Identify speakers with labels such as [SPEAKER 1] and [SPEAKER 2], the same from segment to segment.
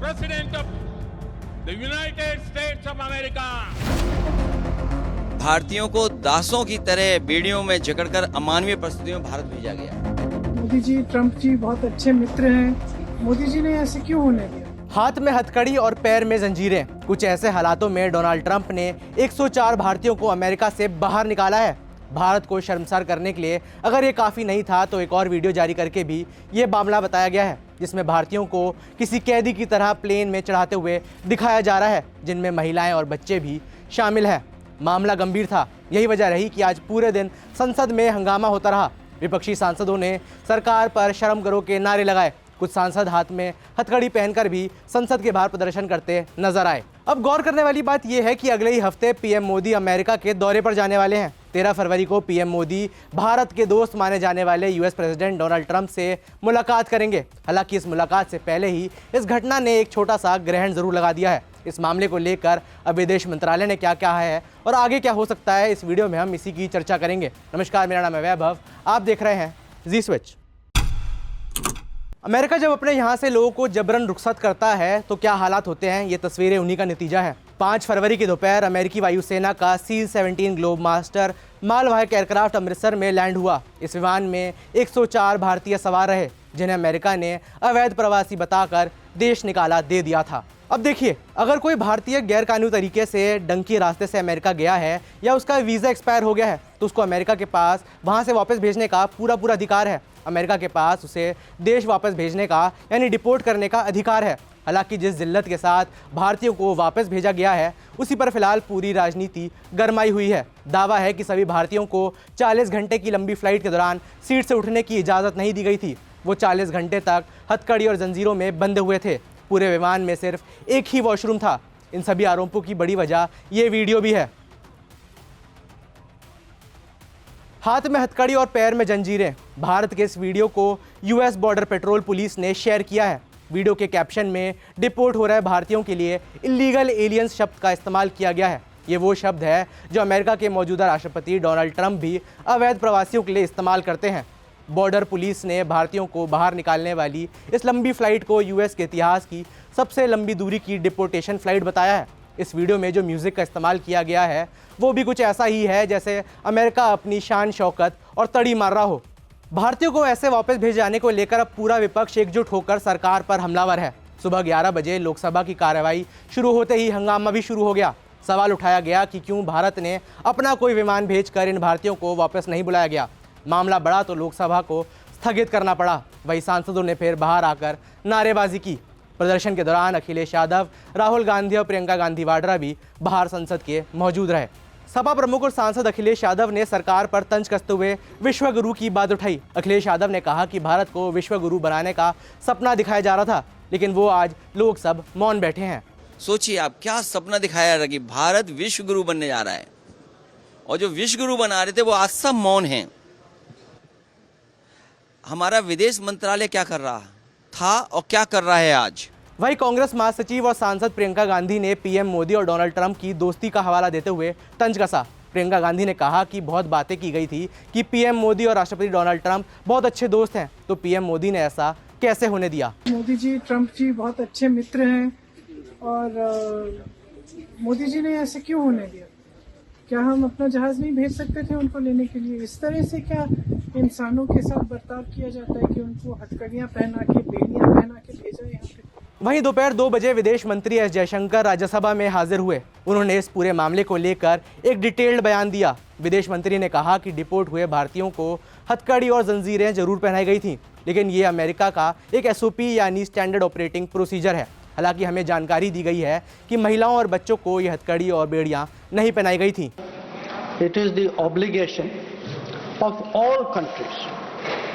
[SPEAKER 1] President of the United States of America.
[SPEAKER 2] भारतीयों को दासों की तरह बेड़ियों में जकड़कर अमानवीय परिस्थितियों में भारत भेजा गया।
[SPEAKER 3] मोदी जी, ट्रंप जी बहुत अच्छे मित्र हैं। मोदी जी ने ऐसे क्यों होने दिया?
[SPEAKER 4] हाथ में हथकड़ी और पैर में जंजीरें, कुछ ऐसे हालातों में डोनाल्ड ट्रंप ने 104 भारतीयों को अमेरिका से बाहर निकाला है। भारत को शर्मसार करने के लिए अगर ये काफ़ी नहीं था तो एक और वीडियो जारी करके भी ये मामला बताया गया है, जिसमें भारतीयों को किसी कैदी की तरह प्लेन में चढ़ाते हुए दिखाया जा रहा है, जिनमें महिलाएं और बच्चे भी शामिल हैं। मामला गंभीर था, यही वजह रही कि आज पूरे दिन संसद में हंगामा होता रहा। विपक्षी सांसदों ने सरकार पर शर्म करो के नारे लगाए। कुछ सांसद हाथ में हथकड़ी पहनकर भी संसद के बाहर प्रदर्शन करते नजर आए। अब गौर करने वाली बात यह है कि अगले ही हफ्ते पीएम मोदी अमेरिका के दौरे पर जाने वाले हैं। 13 फरवरी को पीएम मोदी भारत के दोस्त माने जाने वाले यूएस प्रेसिडेंट डोनाल्ड ट्रंप से मुलाकात करेंगे। हालांकि इस मुलाकात से पहले ही इस घटना ने एक छोटा सा ग्रहण जरूर लगा दिया है। इस मामले को लेकर अब विदेश मंत्रालय ने क्या कहा है और आगे क्या हो सकता है, इस वीडियो में हम इसी की चर्चा करेंगे। नमस्कार, मेरा नाम है वैभव, आप देख रहे हैं जी स्विच। अमेरिका जब अपने यहाँ से लोगों को जबरन रुखसत करता है तो क्या हालात होते हैं, ये तस्वीरें उन्हीं का नतीजा है। 5 फरवरी की दोपहर अमेरिकी वायुसेना का C-17 ग्लोब मास्टर मालवाहक एयरक्राफ्ट अमृतसर में लैंड हुआ। इस विमान में 104 भारतीय सवार रहे, जिन्हें अमेरिका ने अवैध प्रवासी बताकर देश निकाला दे दिया था। अब देखिए, अगर कोई भारतीय गैरकानूनी तरीके से डंकी रास्ते से अमेरिका गया है या उसका वीज़ा एक्सपायर हो गया है तो उसको अमेरिका के पास वहाँ से वापस भेजने का पूरा अधिकार है। अमेरिका के पास उसे देश वापस भेजने का यानी डिपोर्ट करने का अधिकार है। हालांकि जिस जिल्लत के साथ भारतीयों को वापस भेजा गया है उसी पर फिलहाल पूरी राजनीति गरमाई हुई है। दावा है कि सभी भारतीयों को 40 घंटे की लंबी फ्लाइट के दौरान सीट से उठने की इजाज़त नहीं दी गई थी। वो 40 घंटे तक हथकड़ी और जंजीरों में बंधे हुए थे। पूरे विमान में सिर्फ एक ही वॉशरूम था। इन सभी आरोपों की बड़ी वजह ये वीडियो भी है। हाथ में हथकड़ी और पैर में जंजीरें, भारत के इस वीडियो को यूएस बॉर्डर पेट्रोल पुलिस ने शेयर किया है। वीडियो के कैप्शन में डिपोर्ट हो रहे भारतीयों के लिए इलीगल एलियंस शब्द का इस्तेमाल किया गया है। ये वो शब्द है जो अमेरिका के मौजूदा राष्ट्रपति डोनाल्ड ट्रंप भी अवैध प्रवासियों के लिए इस्तेमाल करते हैं। बॉर्डर पुलिस ने भारतीयों को बाहर निकालने वाली इस लंबी फ्लाइट को यूएस के इतिहास की सबसे लंबी दूरी की डिपोर्टेशन फ्लाइट बताया है। इस वीडियो में जो म्यूज़िक का इस्तेमाल किया गया है वो भी कुछ ऐसा ही है जैसे अमेरिका अपनी शान शौकत और तड़ी मार रहा हो। भारतीयों को ऐसे वापस भेज जाने को लेकर अब पूरा विपक्ष एकजुट होकर सरकार पर हमलावर है। सुबह 11 बजे लोकसभा की कार्रवाई शुरू होते ही हंगामा भी शुरू हो गया। सवाल उठाया गया कि क्यों भारत ने अपना कोई विमान भेजकर इन भारतीयों को वापस नहीं बुलाया गया। मामला बढ़ा तो लोकसभा को स्थगित करना पड़ा। वही सांसदों ने फिर बाहर आकर नारेबाजी की। प्रदर्शन के दौरान अखिलेश यादव, राहुल गांधी और प्रियंका गांधी वाड्रा भी बाहर संसद के मौजूद रहे। सपा प्रमुख और सांसद अखिलेश यादव ने सरकार पर तंज कसते हुए विश्व गुरु की बात उठाई। अखिलेश यादव ने कहा कि भारत को विश्व गुरु बनाने का सपना दिखाया जा रहा था, लेकिन वो आज लोग सब मौन बैठे हैं।
[SPEAKER 2] सोचिए आप, क्या सपना दिखाया जा रहा है कि भारत विश्व गुरु बनने जा रहा है, और जो विश्व गुरु बना रहे थे वो आज सब मौन हैं। हमारा विदेश मंत्रालय क्या कर रहा था और क्या कर रहा है आज।
[SPEAKER 4] वही कांग्रेस महासचिव और सांसद प्रियंका गांधी ने पीएम मोदी और डोनाल्ड ट्रंप की दोस्ती का हवाला देते हुए तंज कसा। प्रियंका गांधी ने कहा कि बहुत बातें की गई थी कि पीएम मोदी और राष्ट्रपति डोनाल्ड ट्रंप बहुत अच्छे दोस्त हैं, तो पीएम मोदी ने ऐसा कैसे होने दिया।
[SPEAKER 3] मोदी जी, ट्रंप जी बहुत अच्छे मित्र हैं और मोदी जी ने ऐसे क्यों होने दिया? क्या हम अपना जहाज नहीं भेज सकते थे उनको लेने के लिए? इस तरह से क्या इंसानों के साथ बर्ताव किया जाता है कि उनको हथकड़ियाँ पहना के, बेड़ियाँ पहना के भेजा यहाँ पे?
[SPEAKER 4] वहीं दोपहर 2 बजे विदेश मंत्री एस जयशंकर राज्यसभा में हाजिर हुए। उन्होंने इस पूरे मामले को लेकर एक डिटेल्ड बयान दिया। विदेश मंत्री ने कहा कि डिपोर्ट हुए भारतीयों को हथकड़ी और जंजीरें जरूर पहनाई गई थी, लेकिन ये अमेरिका का एक SOP यानी स्टैंडर्ड ऑपरेटिंग प्रोसीजर है। हालांकि हमें जानकारी दी गई है कि महिलाओं और बच्चों को ये हथकड़ी और बेड़ियां नहीं पहनाई गई थी।
[SPEAKER 5] It is the obligation of all countries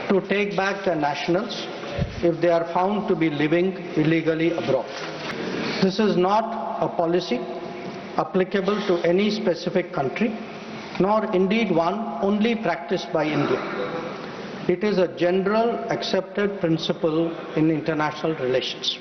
[SPEAKER 5] to take back their nationals if they are found to be living illegally abroad. This is not a policy applicable to any specific country, nor indeed one only practiced by India. It is a general accepted principle in international relations.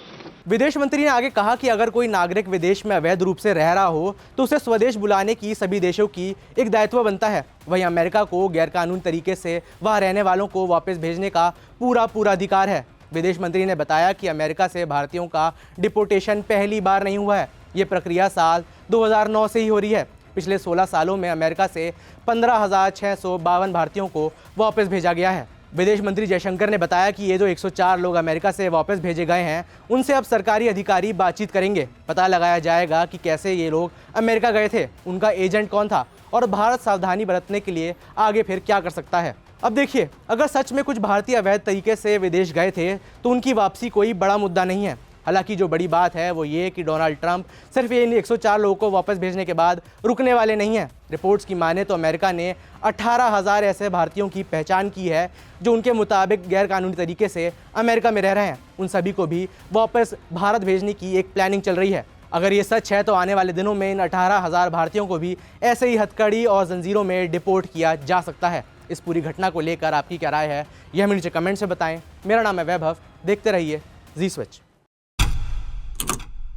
[SPEAKER 4] विदेश मंत्री ने आगे कहा कि अगर कोई नागरिक विदेश में अवैध रूप से रह रहा हो तो उसे स्वदेश बुलाने की सभी देशों की एक दायित्व बनता है। वहीं अमेरिका को गैरकानूनी तरीके से वहां रहने वालों को वापस भेजने का पूरा अधिकार है। विदेश मंत्री ने बताया कि अमेरिका से भारतीयों का डिपोर्टेशन पहली बार नहीं हुआ है। ये प्रक्रिया साल 2009 से ही हो रही है। पिछले 16 सालों में अमेरिका से 15,652 भारतीयों को वापस भेजा गया है। विदेश मंत्री जयशंकर ने बताया कि ये जो 104 लोग अमेरिका से वापस भेजे गए हैं, उनसे अब सरकारी अधिकारी बातचीत करेंगे। पता लगाया जाएगा कि कैसे ये लोग अमेरिका गए थे, उनका एजेंट कौन था और भारत सावधानी बरतने के लिए आगे फिर क्या कर सकता है। अब देखिए, अगर सच में कुछ भारतीय अवैध तरीके से विदेश गए थे तो उनकी वापसी कोई बड़ा मुद्दा नहीं है। हालांकि जो बड़ी बात है वो ये कि डोनाल्ड ट्रंप सिर्फ इन 104 लोगों को वापस भेजने के बाद रुकने वाले नहीं हैं। रिपोर्ट्स की माने तो अमेरिका ने 18,000 ऐसे भारतीयों की पहचान की है जो उनके मुताबिक गैरकानूनी तरीके से अमेरिका में रह रहे हैं। उन सभी को भी वापस भारत भेजने की एक प्लानिंग चल रही है। अगर ये सच है तो आने वाले दिनों में इन 18,000 भारतीयों को भी ऐसे ही हथकड़ी और जंजीरों में डिपोर्ट किया जा सकता है। इस पूरी घटना को लेकर आपकी क्या राय है, यह हमें नीचे कमेंट से बताएं। मेरा नाम है वैभव, देखते रहिए जी स्विच।